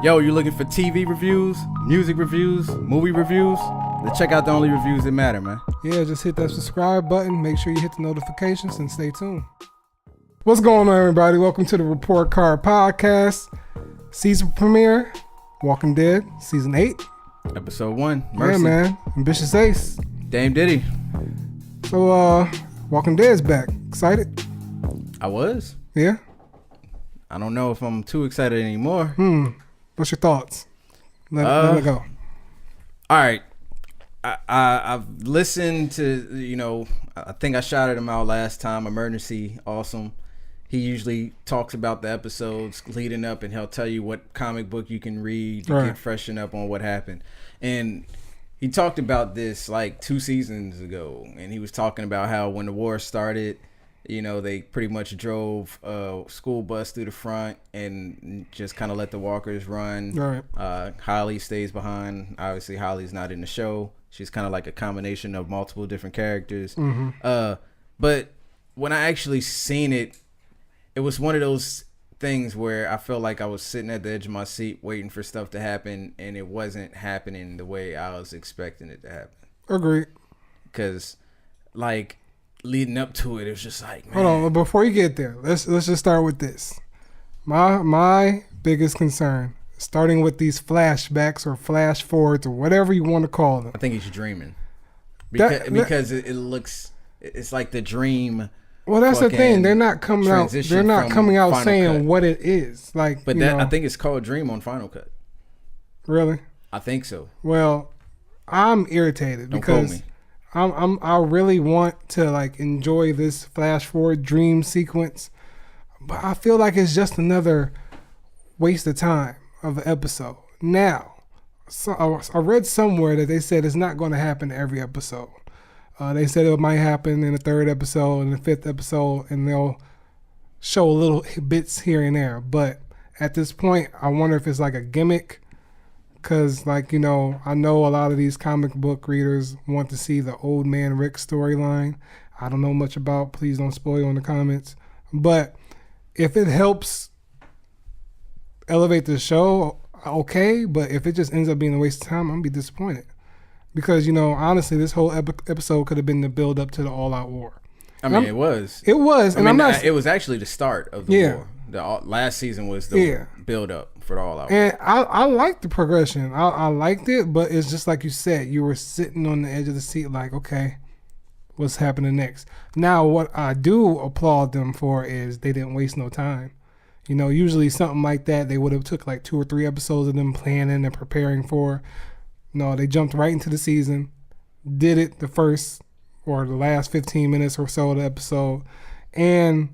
Yo, you looking for TV reviews, music reviews, movie reviews? Then check out the only reviews that matter, man. Yeah, just hit that subscribe button. Make sure you hit the notifications and stay tuned. What's going on, everybody? Welcome to the Report Card Podcast. Season premiere, Walking Dead, Season 8. Episode 1, Mercy. Yeah, man. Ambitious Ace. Dame Diddy. So, Walking Dead's back. Excited? I was. Yeah? I don't know if I'm too excited anymore. What's your thoughts? Let it go. All right. I've listened to, I think I shouted him out last time, Emergency, awesome. He usually talks about the episodes leading up, and he'll tell you what comic book you can read to get freshened up on what happened. And he talked about this like 2 seasons ago, and he was talking about how when the war started, they pretty much drove a school bus through the front and just kind of let the walkers run. Right. Holly stays behind. Obviously, Holly's not in the show. She's kind of like a combination of multiple different characters. Mm-hmm. But when I actually seen it, it was one of those things where I felt like I was sitting at the edge of my seat waiting for stuff to happen, and it wasn't happening the way I was expecting it to happen. Agreed. Because, leading up to it, it was just like, man. Hold on, before you get there, let's just start with this. My biggest concern, starting with these flashbacks or flash forwards or whatever you want to call them. I think he's dreaming. Because it looks, it's like the dream. Well, that's the thing. They're not coming out. They're not coming out saying Cut. what it is. I think it's called Dream on Final Cut. Really? I think so. Well, I'm irritated because I really want to enjoy this flash forward dream sequence, but I feel like it's just another waste of time of an episode. Now, I read somewhere that they said it's not going to happen every episode. They said it might happen in the 3rd episode and the 5th episode, and they'll show little bits here and there. But at this point, I wonder if it's like a gimmick, because I know a lot of these comic book readers want to see the old man Rick storyline. I don't know much about. Please don't spoil in the comments. But if it helps elevate the show, okay. But if it just ends up being a waste of time, I'm going to be disappointed. Because, honestly, this whole episode could have been the build up to the all-out war. It was. It was. It was actually the start of the war. The last season was the build up for the all-out war. And I liked the progression. I liked it, but it's just like you said, you were sitting on the edge of the seat like, okay, what's happening next? Now, what I do applaud them for is they didn't waste no time. Usually something like that, they would have took 2 or 3 episodes of them planning and preparing for. No, they jumped right into the season, did it the first or the last 15 minutes or so of the episode, and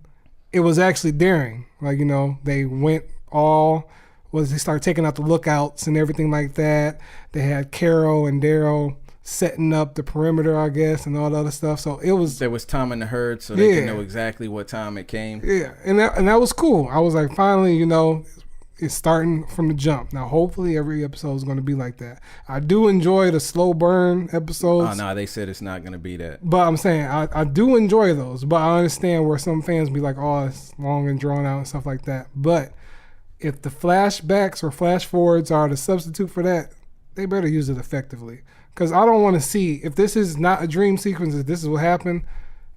it was actually daring. They went they started taking out the lookouts and everything like that. They had Carol and Daryl setting up the perimeter, I guess, and all the other stuff. So there was time in the herd, so they could know exactly what time it came. Yeah, and that was cool. I was like, finally, it's starting from the jump. Now, hopefully every episode is going to be like that. I do enjoy the slow burn episodes. Oh, no, they said it's not going to be that. But I'm saying I do enjoy those. But I understand where some fans be like, oh, it's long and drawn out and stuff like that. But if the flashbacks or flash forwards are the substitute for that, they better use it effectively. Because I don't want to see, if this is not a dream sequence, if this is what happened,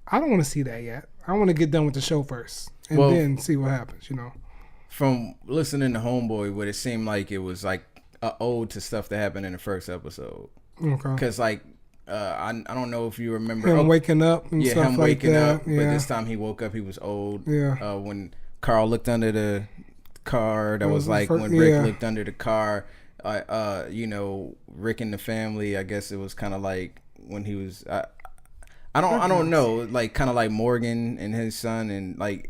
I don't want to see that yet. I want to get done with the show first and then see what happens, From listening to Homeboy, what it seemed like it was like an ode to stuff that happened in the first episode. Okay. Because I don't know if you remember him waking up and stuff like that. Yeah, him waking up, but this time he woke up, he was old. Yeah. When Carl looked under the car, that was when Rick looked under the car. Rick and the family. I guess it was kind of like when he was. I don't know, kind of like Morgan and his son, and I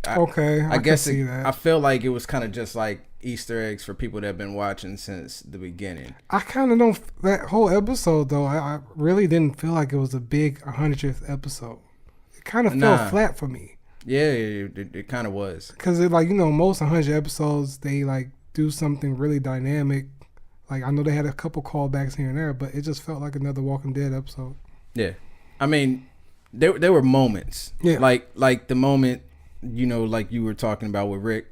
guess I feel like it was kind of just like Easter eggs for people that have been watching since the beginning. I kind of don't. That whole episode though, I really didn't feel like it was a big 100th episode. It kind of fell flat for me. Yeah, it kind of was. Because most 100 episodes they do something really dynamic. I know they had a couple callbacks here and there, but it just felt like another Walking Dead episode. Yeah, there were moments. Yeah. Like the moment, like you were talking about with Rick,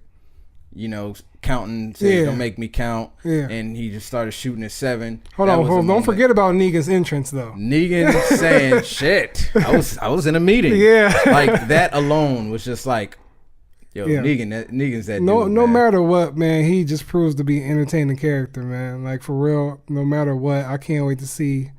counting, said, don't make me count. Yeah. And he just started shooting at 7. Hold on. Don't forget about Negan's entrance, though. Negan saying, shit, I was in a meeting. Yeah. Like, that alone was just like, yo, Negan's that dude, no matter what, man, he just proves to be an entertaining character, man. Like, for real, no matter what, I can't wait to see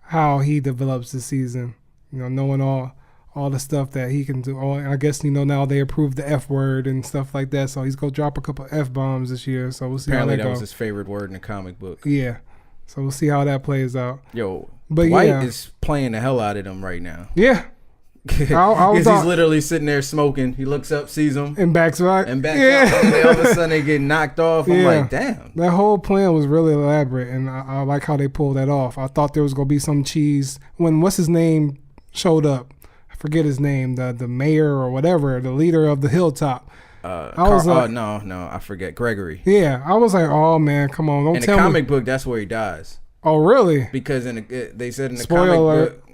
how he develops this season. Knowing all the stuff that he can do. I guess, now they approved the F word and stuff like that, so he's going to drop a couple F-bombs this year, so we'll see Apparently how that goes. Was his favorite word in the comic book. Yeah, so we'll see how that plays out. But Dwight is playing the hell out of them right now. Yeah. Because he's literally sitting there smoking. He looks up, sees them. And backs back. And then all of a sudden they get knocked off. I'm like, damn. That whole plan was really elaborate, and I like how they pulled that off. I thought there was going to be some cheese. When what's his name showed up, I forget his name, the mayor or whatever, the leader of the Hilltop. No, I forget. Gregory. Yeah, I was like, oh, man, come on. Don't tell me. In the comic book, that's where he dies. Oh, really? Because they said in the Spoiler comic alert.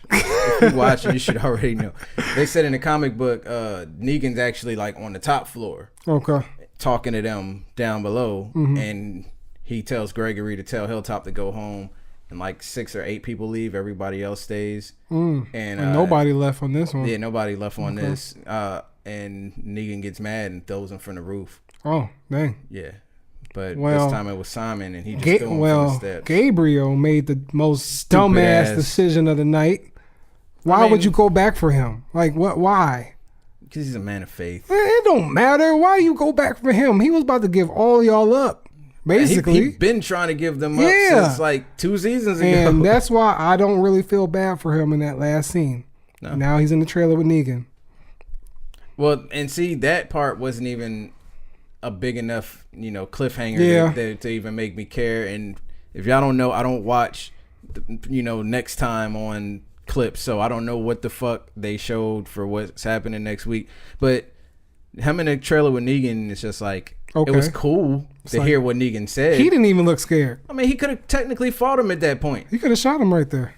book, if you watch it, you should already know. They said in the comic book, Negan's actually like on the top floor. Okay. Talking to them down below, and he tells Gregory to tell Hilltop to go home, and like 6 or 8 people leave, everybody else stays, and nobody left on this one. Yeah, nobody left on this, and Negan gets mad and throws him from the roof. Oh, dang. Yeah. But this time it was Simon, and he just threw him from the steps. Gabriel made the most dumbass decision of the night. Why would you go back for him? Like, what? Why? Because he's a man of faith. It don't matter. Why you go back for him? He was about to give all y'all up, basically. He's been trying to give them up since like 2 seasons ago. And that's why I don't really feel bad for him in that last scene. No. Now he's in the trailer with Negan. Well, and see, that part wasn't even a big enough, cliffhanger to even make me care. And if y'all don't know, I don't watch, next time on clips, so I don't know what the fuck they showed for what's happening next week. But him in the trailer with Negan, it's just like, it was cool to hear what Negan said. He didn't even look scared. I mean, he could have technically fought him at that point. He could have shot him right there.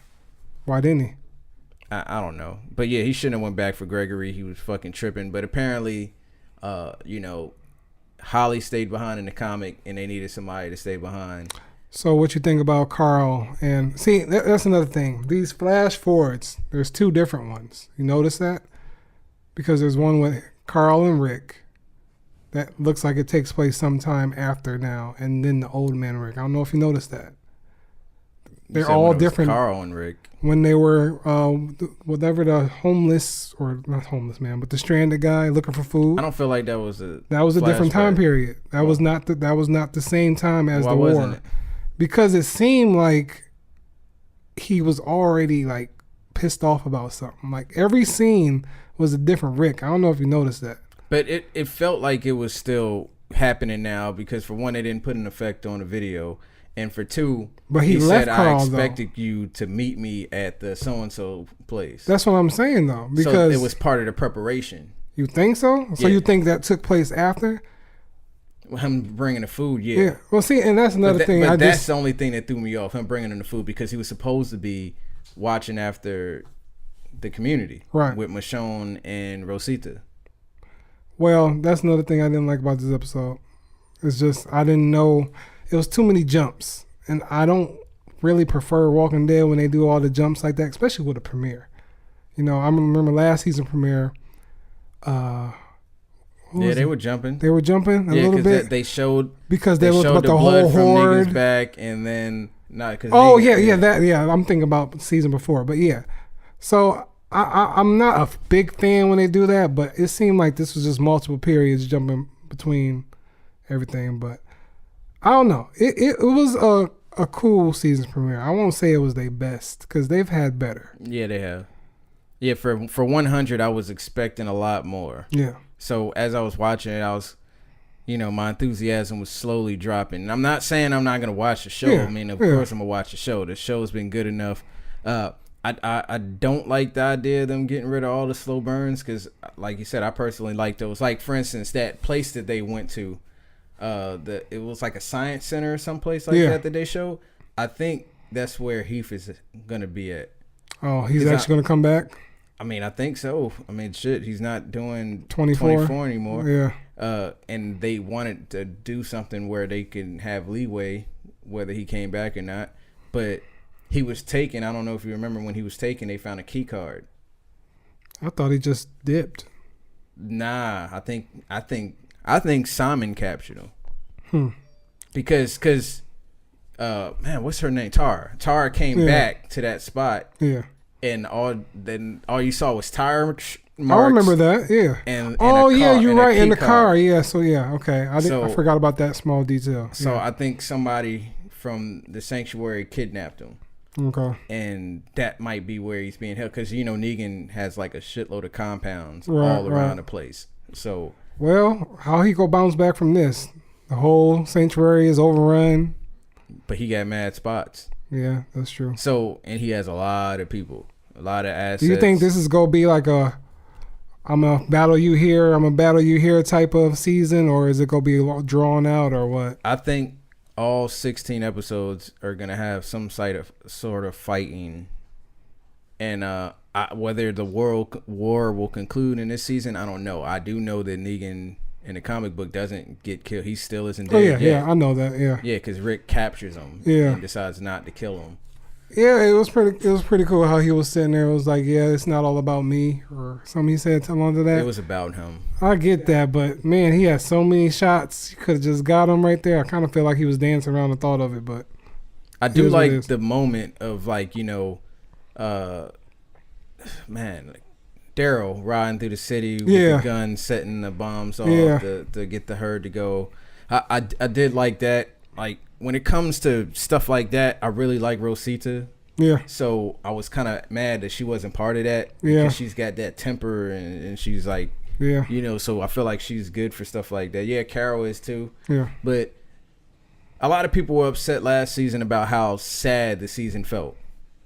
Why didn't he? I don't know. But yeah, he shouldn't have went back for Gregory. He was fucking tripping. But apparently, Holly stayed behind in the comic, and they needed somebody to stay behind. So what you think about Carl? And see, that's another thing. These flash forwards, there's 2 different ones. You notice that? Because there's one with Carl and Rick that looks like it takes place sometime after now, and then the old man Rick. I don't know if you noticed that. They're all different. Carl and Rick. When they were, whatever, the homeless, or not homeless man, but the stranded guy looking for food. I don't feel like that was a different time period. That was not the same time as the war. Wasn't it? Because it seemed like he was already like pissed off about something. Like every scene was a different Rick. I don't know if you noticed that. But it felt like it was still happening now, because for one, they didn't put an effect on the video, and for 2, but he left said, Carl, I expected you to meet me at the so-and-so place. That's what I'm saying, though. Because so it was part of the preparation. You think so? So you think that took place after? Him bringing the food, yeah. Well, see, and that's another thing. But that's the only thing that threw me off, him bringing in the food, because he was supposed to be watching after the community, right, with Michonne and Rosita. Well, that's another thing I didn't like about this episode. It's just I didn't know. It was too many jumps, and I don't really prefer Walking Dead when they do all the jumps like that, especially with a premiere. I remember last season premiere. They were jumping. They were jumping a little bit. They showed because they looked about the whole horde from Negan's back, and then because I'm thinking about season before, but yeah. So I'm not a big fan when they do that, but it seemed like this was just multiple periods jumping between everything. But I don't know. It was a cool season premiere. I won't say it was their best because they've had better. Yeah, they have. Yeah, for 100, I was expecting a lot more. Yeah. So as I was watching it, I was, my enthusiasm was slowly dropping. And I'm not saying I'm not going to watch the show. Yeah. I mean, of course I'm going to watch the show. The show's been good enough. I don't like the idea of them getting rid of all the slow burns because, like you said, I personally like those. Like, for instance, that place that they went to, it was like a science center or someplace like that they showed. I think that's where Heath is going to be at. Oh, he's actually going to come back? I mean, I think so. I mean, shit, he's not doing 24 anymore. Yeah. and they wanted to do something where they can have leeway whether he came back or not. But he was taken. I don't know if you remember when he was taken, they found a key card. I thought he just dipped. Nah, I think Simon captured him. Because man, what's her name? Tara came back to that spot. Yeah. And all you saw was tire marks. I remember that. Yeah. And you're right, in the car. Yeah. So yeah, okay. I forgot about that small detail. So yeah. I think somebody from the sanctuary kidnapped him. Okay. And that might be where he's being held, because Negan has like a shitload of compounds all around the place. So. Well, how he go bounce back from this? The whole sanctuary is overrun. But he got mad spots. Yeah, that's true. So, and he has a lot of people, a lot of assets. Do you think this is gonna be like I'm gonna battle you here type of season, or is it gonna be drawn out, or what? I think all 16 episodes are gonna have some sort of fighting, and whether the world war will conclude in this season, I don't know. I do know that Negan in the comic book doesn't get killed. He still isn't dead. Oh yeah, I know that. Yeah, because Rick captures him. Yeah, and decides not to kill him. Yeah, it was pretty cool how he was sitting there. It was like, yeah, it's not all about me, or something he said along to that. It was about him. I get that, but man, he had so many shots. You could have just got him right there. I kind of feel like he was dancing around the thought of it, but I do like the moment of like, man, like Daryl riding through the city with the gun, setting the bombs off to get the herd to go. I did like that. Like, when it comes to stuff like that, I really like Rosita. Yeah. So I was kind of mad that she wasn't part of that. Yeah. Because she's got that temper and she's like, so I feel like she's good for stuff like that. Yeah, Carol is too. Yeah. But a lot of people were upset last season about how sad the season felt.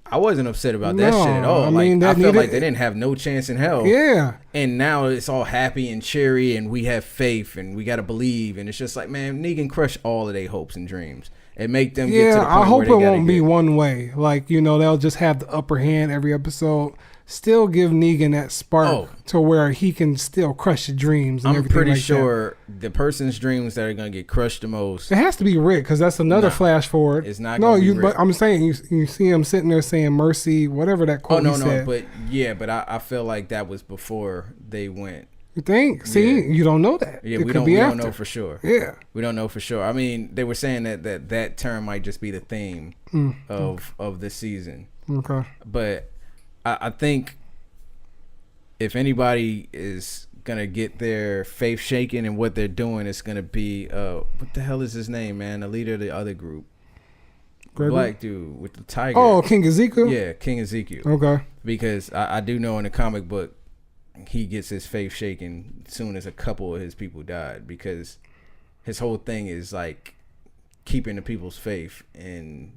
I wasn't upset about that shit at all. I felt like they didn't have no chance in hell. Yeah. And now it's all happy and cheery, and we have faith, and we got to believe. And it's just like, man, Negan crushed all of their hopes and dreams and make them get to the point I hope where they it won't be one way. Like, they'll just have the upper hand every episode. Still give Negan that spark to where he can still crush your dreams. And I'm pretty sure the person's dreams that are going to get crushed the most. It has to be Rick, because that's another flash forward. It's not going to be Rick. But I'm saying you see him sitting there saying mercy, whatever that quote he said. But I feel like that was before they went. You think? See, you don't know that. Yeah, we don't know for sure. Yeah, we don't know for sure. I mean, they were saying that term might just be the theme of this season. Okay, but I think if anybody is gonna get their faith shaken in what they're doing, it's gonna be what the hell is his name, man? The leader of the other group, black dude with the tiger. Oh, King Ezekiel. Yeah, King Ezekiel. Okay, because I do know in the comic book he gets his faith shaken as soon as a couple of his people died, because his whole thing is like keeping the people's faith, and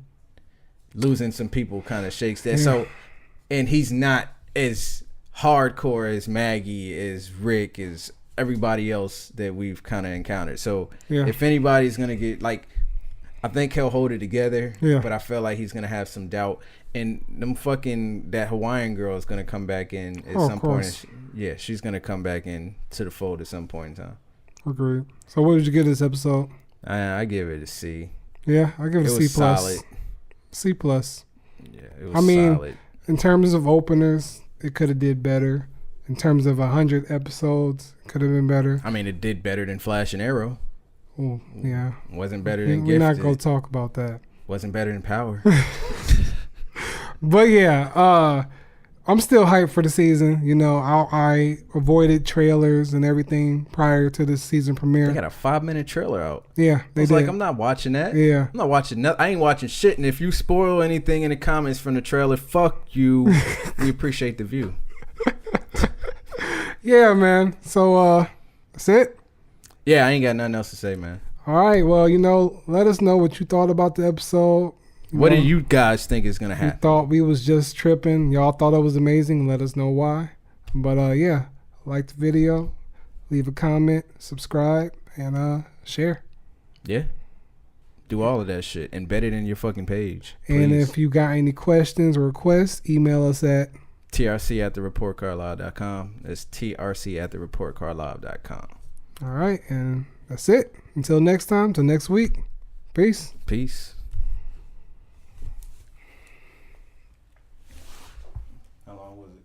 losing some people kind of shakes that. So, and he's not as hardcore as Maggie, as Rick, as everybody else that we've kind of encountered. So if anybody's gonna get, like, I think he'll hold it together, but I feel like he's gonna have some doubt. And that Hawaiian girl is gonna come back in at some point. She's gonna come back in to the fold at some point in time. Agreed. So what did you give this episode? I give it a C. Yeah, I give it a C plus. Solid. C plus. Yeah, it was solid. In terms of openers, it could have did better. In terms of 100 episodes, it could have been better. I mean, it did better than Flash and Arrow. Oh, yeah. Wasn't better than Gifted. We're not going to talk about that. Wasn't better than Power. But yeah, I'm still hyped for the season. I avoided trailers and everything prior to the season premiere. They got a 5-minute trailer out. Yeah, they did. Like, I'm not watching that. Yeah. I'm not watching nothing. I ain't watching shit. And if you spoil anything in the comments from the trailer, fuck you. We appreciate the view. Yeah, man. So, that's it? Yeah, I ain't got nothing else to say, man. All right. Well, let us know what you thought about the episode. What do you guys think is going to happen? You thought we was just tripping. Y'all thought it was amazing. Let us know why. But, like the video, leave a comment, subscribe, and share. Yeah. Do all of that shit. Embed it in your fucking page. Please. And if you got any questions or requests, email us at trc@thereportcardlive.com. That's trc@thereportcardlive.com. All right, and that's it. Until next time, till next week. Peace. Peace. How long was it?